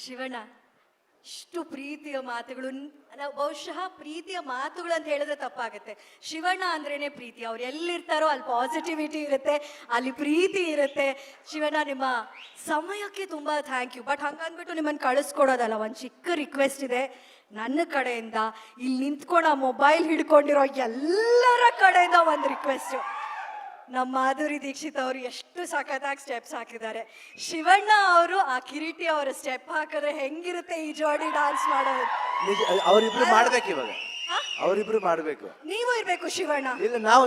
ಶಿವಣ್ಣ, ಇಷ್ಟು ಪ್ರೀತಿಯ ಮಾತುಗಳು, ನಾವು ಬಹುಶಃ ಪ್ರೀತಿಯ ಮಾತುಗಳು ಅಂತ ಹೇಳಿದ್ರೆ ತಪ್ಪಾಗುತ್ತೆ. ಶಿವಣ್ಣ ಅಂದ್ರೇನೆ ಪ್ರೀತಿ. ಅವ್ರು ಎಲ್ಲಿರ್ತಾರೋ ಅಲ್ಲಿ ಪಾಸಿಟಿವಿಟಿ ಇರುತ್ತೆ, ಅಲ್ಲಿ ಪ್ರೀತಿ ಇರುತ್ತೆ. ಶಿವಣ್ಣ, ನಿಮ್ಮ ಸಮಯಕ್ಕೆ ತುಂಬ ಥ್ಯಾಂಕ್ ಯು. ಬಟ್ ಹಂಗಂದ್ಬಿಟ್ಟು ನಿಮ್ಮನ್ನು ಕಳಿಸ್ಕೊಡೋದಲ್ಲ, ಒಂದು ಚಿಕ್ಕ ರಿಕ್ವೆಸ್ಟ್ ಇದೆ ನನ್ನ ಕಡೆಯಿಂದ. ಇಲ್ಲಿ ನಿಂತ್ಕೊಂಡು ಆ ಮೊಬೈಲ್ ಹಿಡ್ಕೊಂಡಿರೋ ಎಲ್ಲರ ಕಡೆಯಿಂದ ಒಂದು ರಿಕ್ವೆಸ್ಟು. ನಮ್ಮ ಮಾಧುರಿ ದೀಕ್ಷಿತ್ ಅವರು ಎಷ್ಟು ಸಖತ್ತಾಗಿ ಸ್ಟೆಪ್ಸ್ ಹಾಕಿದ್ದಾರೆ. ಶಿವಣ್ಣ ಅವರು ಆ ಕಿರೀಟಿ ಅವರ ಸ್ಟೆಪ್ ಹಾಕಿದ್ರೆ ಹೆಂಗಿರುತ್ತೆ ಈ ಜೋಡಿ ಡಾನ್ಸ್ ಮಾಡೋದು. ಅವರಿಬ್ರು ಮಾಡ್ಬೇಕು ಇವಾಗ, ಅವರಿಬ್ರು ಮಾಡ್ಬೇಕು. ನೀವು ಇರ್ಬೇಕು ಶಿವಣ್ಣ. ಇಲ್ಲ, ನಾವು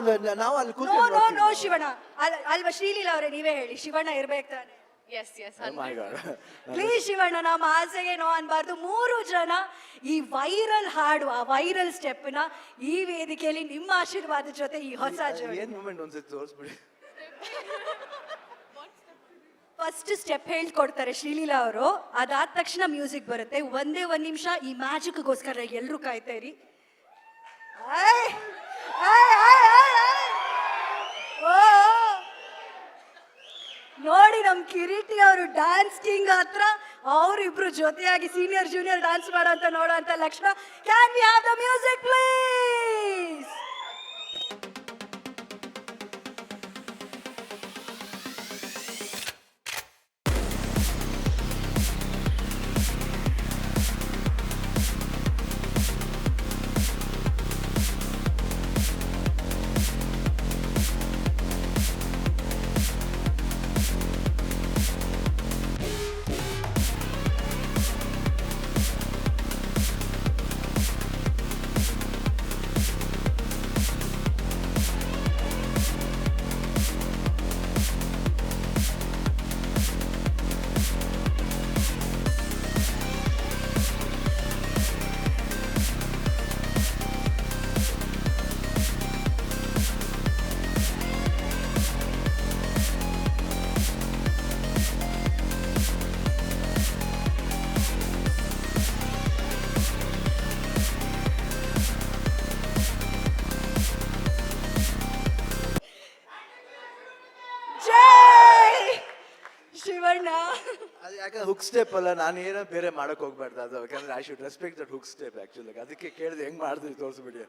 ಅಲ್ಲಿ ನೋ ನೋ ಶಿವಣ್ಣ ಅಲ್ವಾ ಶ್ರೀಲೀಲಾ ಅವರೇ, ನೀವೇ ಹೇಳಿ ಶಿವಣ್ಣ ಇರ್ಬೇಕು ತಾನೆ. ಪ್ಲೀಸ್ ಶಿವಣ್ಣ, ನಮ್ಮ ಆಸೆಗೆ ನೋ ಅನ್ಬಾರ್ದು. 3 ಜನ ಈ ವೈರಲ್ ಹಾಡು, ಆ ವೈರಲ್ ಸ್ಟೆಪ್ ನ ಈ ವೇದಿಕೆಯಲ್ಲಿ ನಿಮ್ಮ ಆಶೀರ್ವಾದ ಜೊತೆ ಈ ಹೊಸ ಫಸ್ಟ್ ಸ್ಟೆಪ್ ಹೇಳ್ಕೊಡ್ತಾರೆ ಶ್ರೀಲೀಲಾ ಅವರು. ಅದಾದ ತಕ್ಷಣ ಮ್ಯೂಸಿಕ್ ಬರುತ್ತೆ. ಒಂದೇ 1 ನಿಮಿಷ ಈ ಮ್ಯಾಜಿಕ್ಗೋಸ್ಕರ ಎಲ್ಲರೂ ಕಾಯ್ತಾ ಇರಿ. ನೋಡಿ, ನಮ್ ಕಿರೀಟಿ ಅವರು ಡ್ಯಾನ್ಸ್ ಕಿಂಗ್ ಹತ್ರ ಅವರಿಬ್ರು ಜೊತೆಯಾಗಿ ಸೀನಿಯರ್ ಜೂನಿಯರ್ ಡ್ಯಾನ್ಸ್ ಮಾಡೋ ಅಂತ ನೋಡೋ ಅಂತ ಲಕ್ಷಣ. Can we have the music please? Shivanna, ಅದು ಯಾಕಂದ್ರೆ ಹುಕ್ ಸ್ಟೆಪ್ ಅಲ್ಲ, ನಾನು ಏನೋ ಬೇರೆ ಮಾಡಕ್ ಹೋಗ್ಬಾರ್ದು. ಅದು ಯಾಕಂದ್ರೆ I should respect that hook step actually. ಅದಕ್ಕೆ ಕೇಳಿದೆ ಹೆಂಗ್ ಮಾಡಿದ್ರಿ ತೋರಿಸ್ಬಿಡಿ.